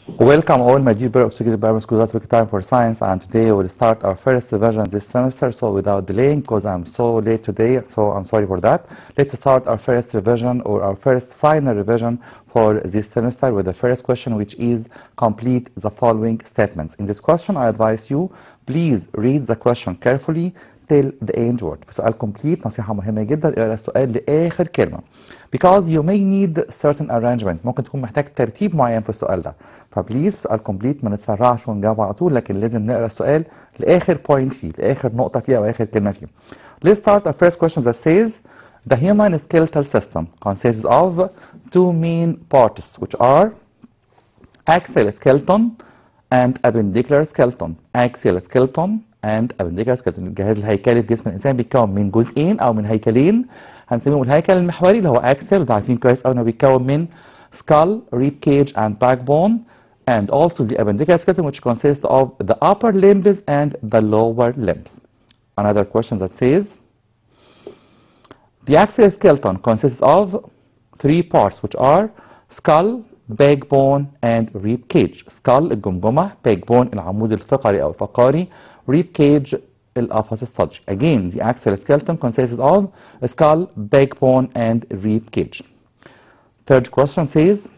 Welcome all my dear executive primary school that time for science, and today we'll start our first revision this semester. So without delaying, because I'm so late today, so I'm sorry for that. Let's start our first revision or our first final revision for this semester with the first question, which is complete the following statements. In this question, I advise you, please read the question carefully till the end word. في سؤال complete نصيحة مهمة جدا اقرا السؤال لآخر كلمة. Because you may need certain arrangement. ممكن تكون محتاج ترتيب معين في السؤال ده. فبليز في سؤال complete ما نتسرعش ونجاوب على طول، لكن لازم نقرا السؤال لآخر point فيه، لآخر نقطة فيه أو آخر كلمة فيه. Let's start our first question that says the human skeletal system consists of two main parts which are axial skeleton and appendicular skeleton. Axial skeleton and appendicular skeleton. الجهاز الهيكلي في جسم الانسان بيتكون من جزئين او من هيكلين، هنسميهم الهيكل المحوري اللي هو اكسل، وده عارفين كويس قوي انه بيتكون من skull, rib cage and backbone, and also the appendicular skeleton which consists of the upper limbs and the lower limbs. Another question that says the axial skeleton consists of three parts which are skull, backbone and rib cage. skull الجمجمة، backbone العمود الفقري أو الفقاري، rib cage القفص الصدري. Again, the axial skeleton consists of skull, backbone and rib cage. Third question says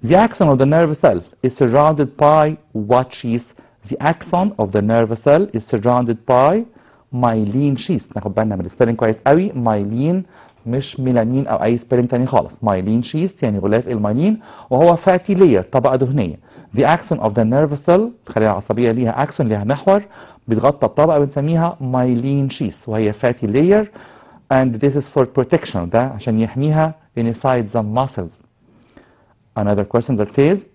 the axon of the nerve cell is surrounded by what sheath? The axon of the nerve cell is surrounded by myelin sheath. ناخد بالنا من السبيلنج كويس قوي، myelin مش ميلانين او اي سبيلنج تاني خالص. myelin sheath يعني غلاف الميلين، وهو فاتي لاير، طبقه دهنيه. the axon of the nerve cell الخليه العصبيه ليها اكسون، ليها محور بيتغطى بطبقه بنسميها myelin sheath وهي فاتي لاير، and this is for protection، ده عشان يحميها inside the muscles. Another question that says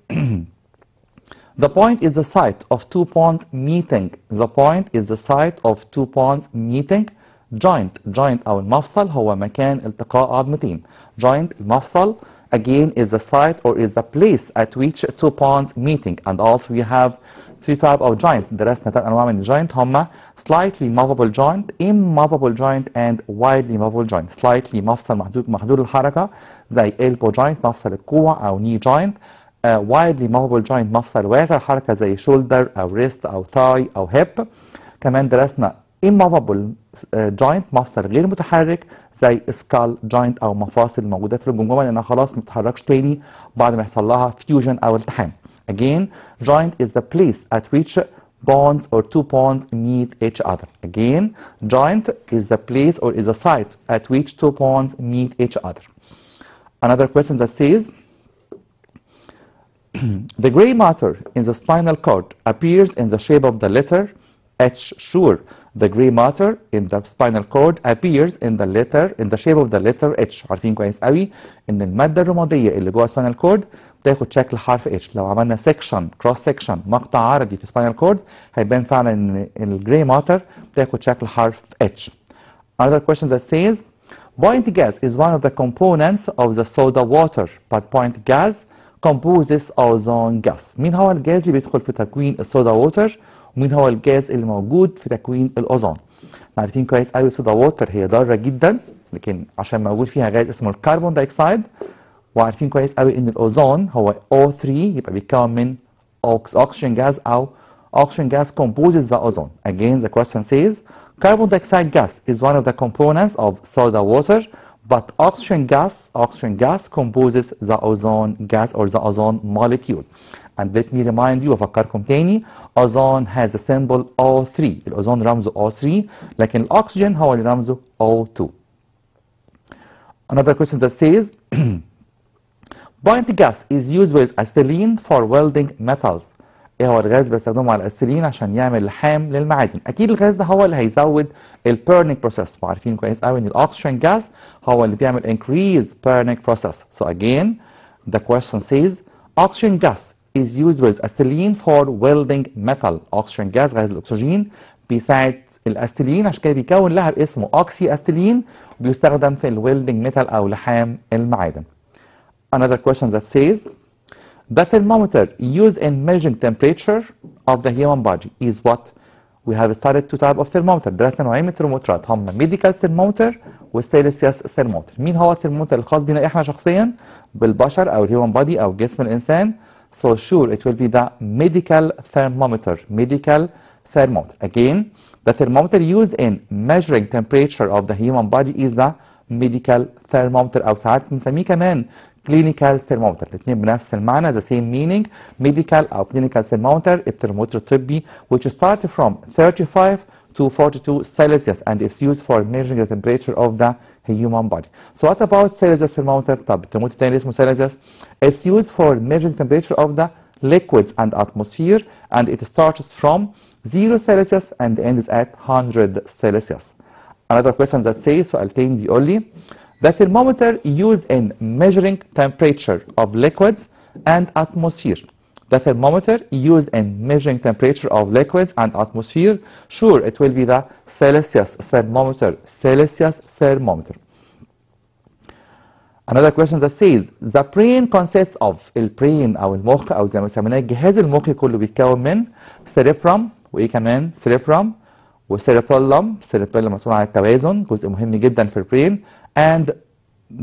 the point is the site of two bones meeting. The point is the site of two bones meeting. joint أو المفصل هو مكان التقاء عظمتين. joint المفصل again is the site or is the place at which two bones meeting. And also we have three types of joints. درسنا ثلاث أنواع من الجوينت هما slightly movable joint, immovable joint and widely movable joint. slightly مفصل محدود الحركة زي elbow joint مفصل الكوع أو knee joint. widely movable joint مفصل واسع الحركة زي shoulder أو wrist أو thigh أو hip. كمان درسنا immovable joint مفصل غير متحرك زي skull joint او مفاصل موجوده في الجمجمه لانها خلاص ما بتتحركش تاني بعد ما يحصل لها fusion او التحام. Again, joint is the place at which bones or two bones meet each other. Again, joint is the place or is the site at which two bones meet each other. Another question that says the gray matter in the spinal cord appears in the shape of the letter H. Sure, the gray matter in the spinal cord appears in the shape of the letter H. عارفين كويس قوي ان الماده الرماديه اللي جوه spinal cord بتاخد شكل حرف H. لو عملنا section cross section مقطع عرضي في spinal cord هيبان فعلا ان الجراي ماتر بتاخد شكل حرف H. Another question that says point gas is one of the components of the soda water, but point gas composes ozone gas. مين هو الجاز اللي بيدخل في تكوين الصودا ووتر؟ ومين هو الجاز اللي موجود في تكوين الاوزون؟ عارفين كويس قوي الصودا ووتر هي ضاره جدا، لكن عشان موجود فيها غاز اسمه الكربون دايوكسيد، وعارفين كويس قوي ان الاوزون هو O3 يبقى بيتكون من oxygen gas او oxygen gas composes the ozone. Again, the question says carbon dioxide gas is one of the components of soda water, but oxygen gas composes the ozone gas or the ozone molecule. And let me remind you وافكركم تاني ozone has a symbol O3. الاوزون رمزه O3 لكن الاكسجين هو اللي رمزه O2. Another question that says point gas is used with acetylene for welding metals. ايه هو الغاز بيستخدمه على الاسيلين عشان يعمل لحام للمعادن؟ اكيد الغاز ده هو اللي هيزود البيرنينج بروسيس، وعارفين كويس قوي ان الاكسجين جاز هو اللي بيعمل increase burning process. So again the question says oxygen gas is used with acetylene for welding metal. oxygen gas غاز الاكسجين بيساعد الاسيلين عشان كده بيكون لهب اسمه اوكسي اسيلين وبيستخدم في الويلدنج ميتال او لحام المعادن. Another question that says the thermometer used in measuring temperature of the human body is what? We have studied two types of thermometer. درسنا نوعين من الترمومترات هم medical thermometer والسيلسيوس thermometer. مين هو الترمومتر الخاص بنا احنا شخصيا بالبشر او الهيومن بادي او جسم الانسان؟ So sure, it will be the medical thermometer. Medical thermometer. Again, the thermometer used in measuring temperature of the human body is the medical thermometer أو ساعات بنسميه كمان clinical thermometer. الاثنين بنفس المعنى the same meaning. Medical أو clinical thermometer الترمومتر الطبي which start from 35 to 42 Celsius and it's used for measuring the temperature of the human body. So what about Celsius thermometer? طب الترمومتر الثاني اسمه Celsius. It's used for measuring temperature of the liquids and atmosphere and it starts from 0 Celsius and ends at 100 Celsius. Another question that says سؤال تاني بيقول لي the thermometer used in measuring temperature of liquids and atmosphere. The thermometer used in measuring temperature of liquids and atmosphere, sure, it will be the Celsius thermometer. Celsius thermometer. Another question that says the brain consists of البرين أو المخ أو زي ما سميناه الجهاز المخي كله بيتكون من cerebrum وإيه كمان cerebrum وcerebellum. cerebellum مسؤول عن التوازن جزء مهم جدا في البرين and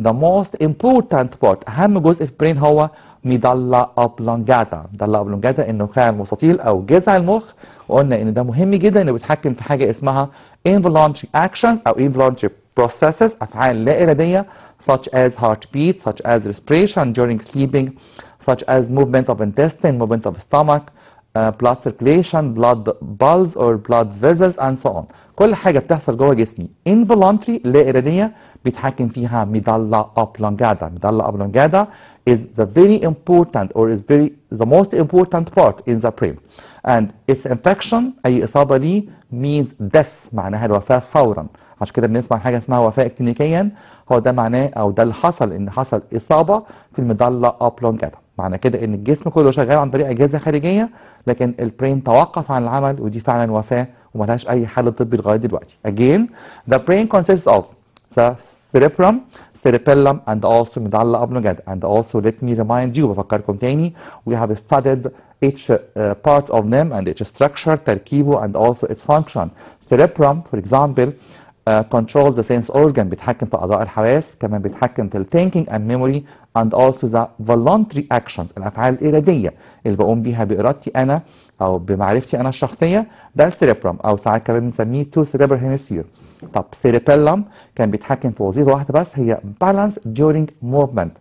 the most important part أهم جزء في البرين هو ميدالا أوبلونجاتا. ميدالا أوبلونجاتا النخاع المستطيل أو جذع المخ وقلنا إن ده مهم جدا إنه بيتحكم في حاجة اسمها involuntary actions أو involuntary processes أفعال لا إرادية such as heartbeat, such as respiration during sleeping, such as movement of intestine, movement of stomach, blood circulation, blood pulse or blood vessels and so on. كل حاجة بتحصل جوه جسمي involuntary لا إرادية بيتحكم فيها ميدالا أوبلونجاتا. ميدالا أوبلونجاتا is the very important or is the most important part in the brain and its infection أي إصابة ليه means death معناها الوفاة فورا. عشان كده بنسمع حاجة اسمها وفاة كلينيكيا هو ده معناه أو ده اللي حصل إن حصل إصابة في الميدالا أوبلونجاتا. معنى كده إن الجسم كله شغال عن طريق أجهزة خارجية لكن البرين توقف عن العمل ودي فعلا وفاة وملهاش أي حل طبي لغاية دلوقتي. Again, the brain consists of the cerebrum, cerebellum and also medulla oblongata. And also let me remind you بفكركم تاني we have studied each part of them and each structure تركيبه and also its function. Cerebrum for example controls the sense organ بيتحكم في أعضاء الحواس كمان بيتحكم في thinking and memory and also the voluntary actions الأفعال الإرادية اللي بقوم بيها بإرادتي أنا أو بمعرفتي أنا الشخصية ده السيريبرم أو ساعات كمان بنسميه two cerebral hemisphere. طب cerebellum كان بيتحكم في وظيفة واحدة بس هي balance during movement.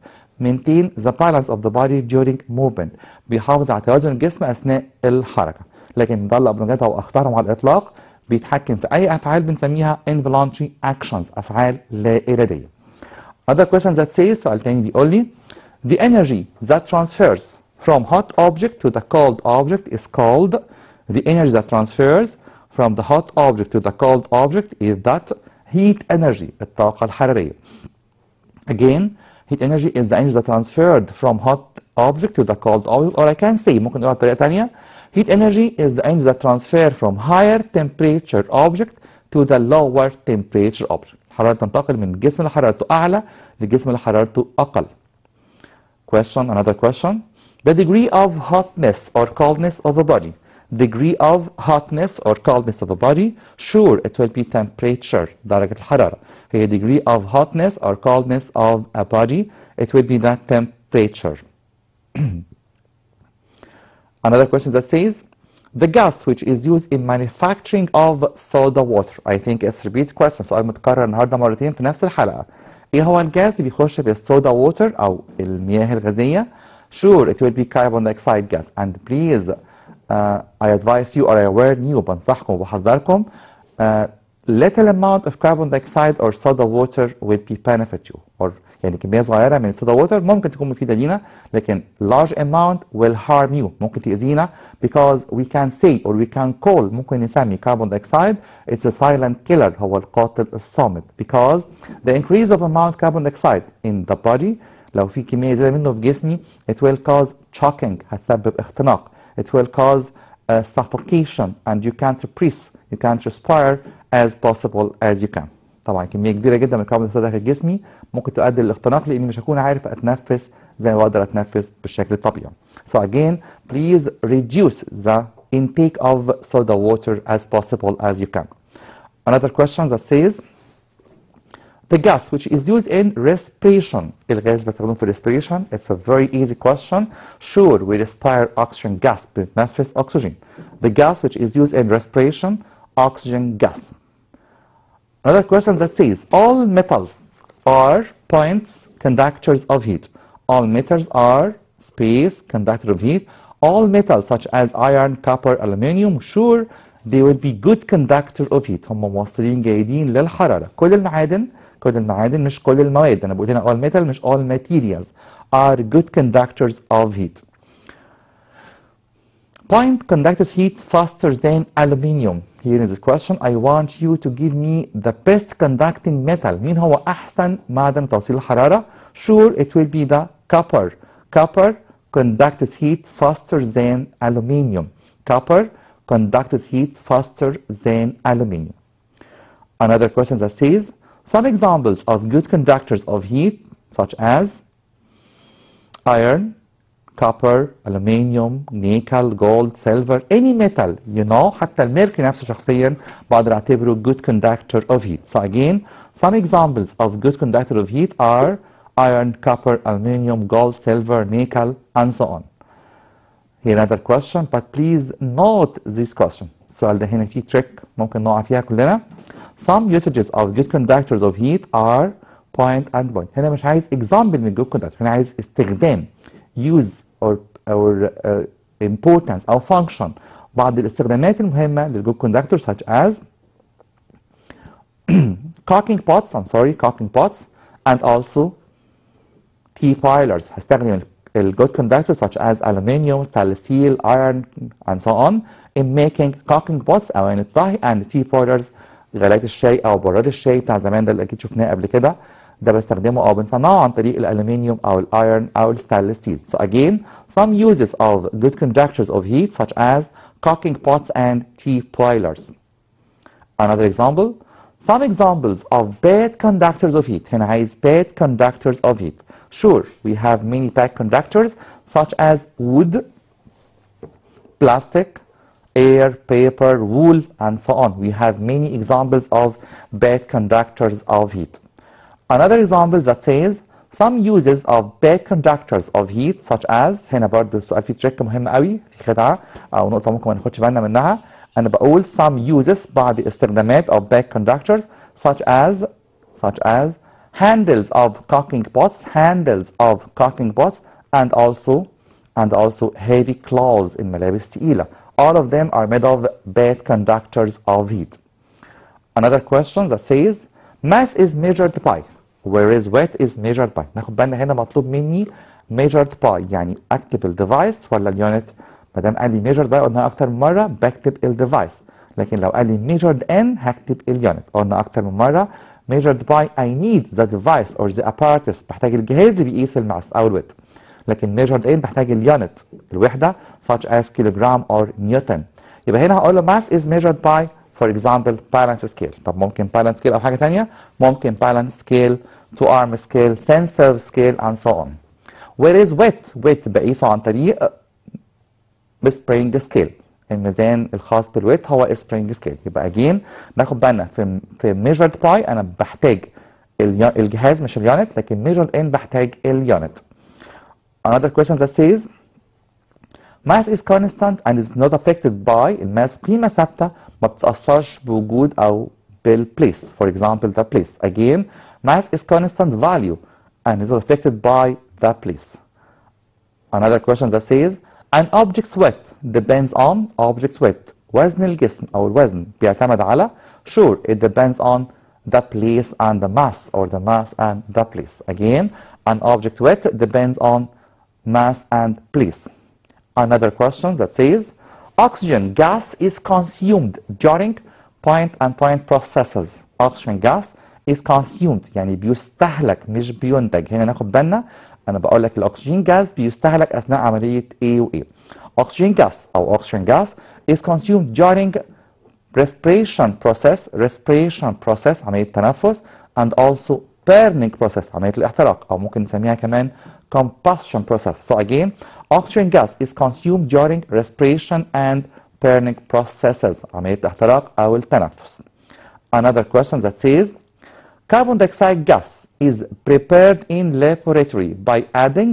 maintain the balance of the body during movement بيحافظ على توازن الجسم أثناء الحركة. لكن ميدالا أوبلونجاتا أو أخطرهم على الإطلاق بيتحكم في أي أفعال بنسميها involuntary actions أفعال لا إرادية. Other question that says سؤال تاني بيقول لي the energy that transfers from hot object to the cold object is called the energy that transfers from the hot object to the cold object is that heat energy الطاقة الحرارية. Again, heat energy is the energy that transferred from hot object to the cold object or I can say ممكن نقولها بطريقة تانية heat energy is the energy that transfer from higher temperature object to the lower temperature object. الحرارة تنتقل من الجسم اللي حرارته أعلى للجسم اللي حرارته أقل. Question, another question. The degree of hotness or coldness of a body. Degree of hotness or coldness of a body. Sure, it will be temperature. درجة الحرارة. هي degree of hotness or coldness of a body. It will be the temperature. Another question that says the gas which is used in manufacturing of soda water. I think it's repeat question. سؤال متكرر النهارده مرتين في نفس الحلقة. ايه هو الجاز اللي بيخش في الصودا ووتر او المياه الغازية؟ Sure, it will be carbon dioxide gas. And please, I advise you or I warn you بنصحكم وبحذركم little amount of carbon dioxide or soda water will be benefit you. Or يعني كمية صغيرة من الصودا ووتر ممكن تكون مفيدة لينا لكن large amount will harm you ممكن تأذينا because we can say or we can call ممكن نسمي carbon dioxide it's a silent killer هو القاتل الصامت because the increase of amount carbon dioxide in the body لو في كمية زيادة منه في جسمي it will cause choking هتسبب اختناق it will cause suffocation and you can't breathe you can't respire as possible as you can. طبعا كميه كبيره جدا من الكربون دايوكسيد داخل جسمي ممكن تؤدي للاختناق لاني مش هكون عارف اتنفس زي ما بقدر اتنفس بالشكل الطبيعي. So again, please reduce the intake of soda water as possible as you can. Another question that says The gas which is used in respiration. الغاز بستخدمه في respiration. It's a very easy question. Sure, we respire oxygen gas. بنتنفس أكسجين. The gas which is used in respiration, oxygen gas. Another question that says, all metals are points conductors of heat. All metals are space conductor of heat. All metals such as iron, copper, aluminium, sure, they will be good conductor of heat. هم موصلين جيدين للحرارة. كل المعادن مش كل المواد. أنا بقول هنا all metal مش all materials are good conductors of heat. Point conducts heat faster than aluminium. Here in this question, I want you to give me the best conducting metal. مين هو أحسن معدن توصيل الحرارة؟ Sure, it will be the copper. Copper conducts heat faster than aluminium. Copper conducts heat faster than aluminium. Another question that says, some examples of good conductors of heat, such as iron, copper, aluminium, nickel, gold, silver, any metal, you know, حتى الميركوري نفسه شخصيا بقدر اعتبره good conductor of heat. So again, some examples of good conductor of heat are iron, copper, aluminium, gold, silver, nickel, and so on. Here another question, but please note this question. السؤال ده هنا فيه trick ممكن نقع فيها كلنا. Some usages of good conductors of heat are point and point. هنا مش عايز example من good conductor، هنا عايز استخدام use or importance أو function. بعض الاستخدامات المهمة للجود conductor such as caulking pots and also tea boilers. هستخدم الجود conductor such as aluminium, stainless steel, iron and so on in making caulking pots أواني الطهي and tea boilers غلاية الشاي أو براد الشاي بتاع زمان ده اللي أكيد شفناه قبل كده. ده بستخدمه أو بنصنعه عن طريق الألومنيوم أو الأيرون أو الستانلس ستيل. So again, some uses of good conductors of heat such as caulking pots and tea boilers. Another example, some examples of bad conductors of heat. هنا عايز bad conductors of heat. Sure, we have many bad conductors such as wood, plastic, air, paper, wool, and so on. We have many examples of bad conductors of heat. Another example that says some uses of bad conductors of heat such as هنا برضه السؤال فيه تريك مهم قوي في خدعة أو نقطة ممكن ما ناخدش بالنا منها. أنا بقول some uses بعض استخدامات of bad conductors such as handles of caulking pots and also heavy clothes in ملابس تقيلة. All of them are made of bad conductors of heat. Another question that says mass is measured by whereas weight is measured by. ناخد بالنا هنا مطلوب مني measured by يعني اكتب الديفايس ولا اليونت. ما دام قال لي measured by قلنا اكتر من مره بكتب الديفايس، لكن لو قال لي measured in هكتب اليونت. قلنا اكتر من مره measured by I need the device or the apparatus، بحتاج الجهاز اللي بيقيس الماس او الويت. لكن measured in بحتاج اليونت الوحده such as kilogram or newton. يبقى هنا هقول له mass is measured by for example balance scale. طب ممكن balance scale او حاجه ثانيه، ممكن balance scale to arm scale sensor scale and so on. whereas weight بقيسه عن طريق spring scale. الميزان الخاص بالويت هو spring scale. يبقى again ناخد بالنا في measured by انا بحتاج الجهاز مش اليونت، لكن measured in بحتاج اليونت. Another question that says mass is constant and is not affected by الماس قيمة ثابتة ما بتتأثرش بوجود أو بالplace. For example the place. Again mass is constant value and is not affected by the place. Another question that says an object's weight depends on object's weight. وزن الجسم أو الوزن بيعتمد على sure it depends on the place and the mass or the mass and the place. Again an object weight depends on mass and place. Another question that says oxygen gas is consumed during point and point processes. Oxygen gas is consumed يعني بيستهلك مش بينتج. هنا ناخد بالنا أنا بقول لك الأكسجين جاز بيستهلك أثناء عملية A و A. Oxygen gas أو oxygen gas is consumed during respiration process عملية التنفس and also burning process عملية الاحتراق أو ممكن نسميها كمان combustion process. So again oxygen gas is consumed during respiration and burning processes عملية الاحتراق أو التنفس. Another question that says Carbon dioxide gas is prepared in laboratory by adding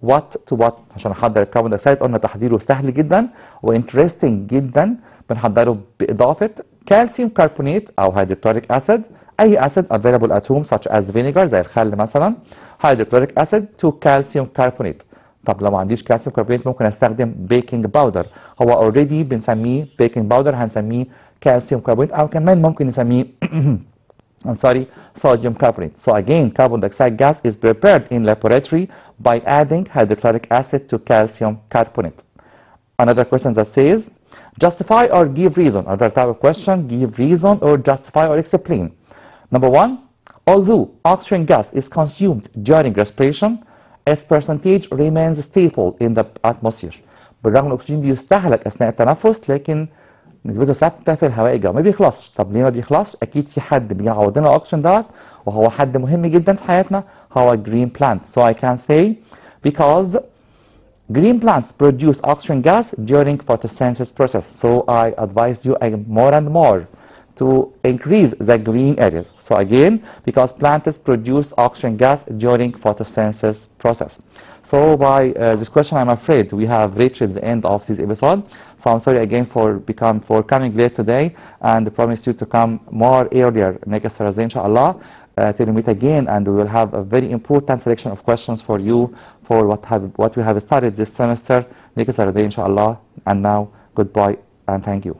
what to what. عشان احضر الكربون دايوكسيد قلنا تحضيره سهل جدا وانترستنج جدا. بنحضره باضافه كالسيوم كربونات او هيدروكلوريك اسيد، اي اسيد available at home such as vinegar زي الخل مثلا، هيدروكلوريك اسيد to calcium carbonate. طب لو ما عنديش كالسيوم كربونات ممكن استخدم بيكنج باودر، هو اوريدي بنسميه بيكنج باودر، هنسميه كالسيوم كربونات او كمان ممكن نسميه I'm sorry, sodium carbonate. So again, carbon dioxide gas is prepared in laboratory by adding hydrochloric acid to calcium carbonate. Another question that says, justify or give reason. Another type of question, give reason or justify or explain. Number one, although oxygen gas is consumed during respiration, its percentage remains stable in the atmosphere. بالرغم ان الاكسجين بيستهلك اثناء التنفس لكن نسبته ثابته في الهواء الجوي، ما بيخلصش. طب ليه ما بيخلصش؟ اكيد في حد بيعوض لنا الاكسجين دوت، وهو حد مهم جدا في حياتنا، هو green plant. So I can say because green plants produce oxygen gas during photosynthesis process. So I advise you more and more to increase the green areas. So again, because plants produce oxygen gas during photosynthesis process. So by this question, I'm afraid we have reached the end of this episode. So I'm sorry again for coming late today, and promise you to come more earlier next Thursday, inshallah. Till we meet again, and we will have a very important selection of questions for you for what we have started this semester next Thursday, inshallah. And now, goodbye and thank you.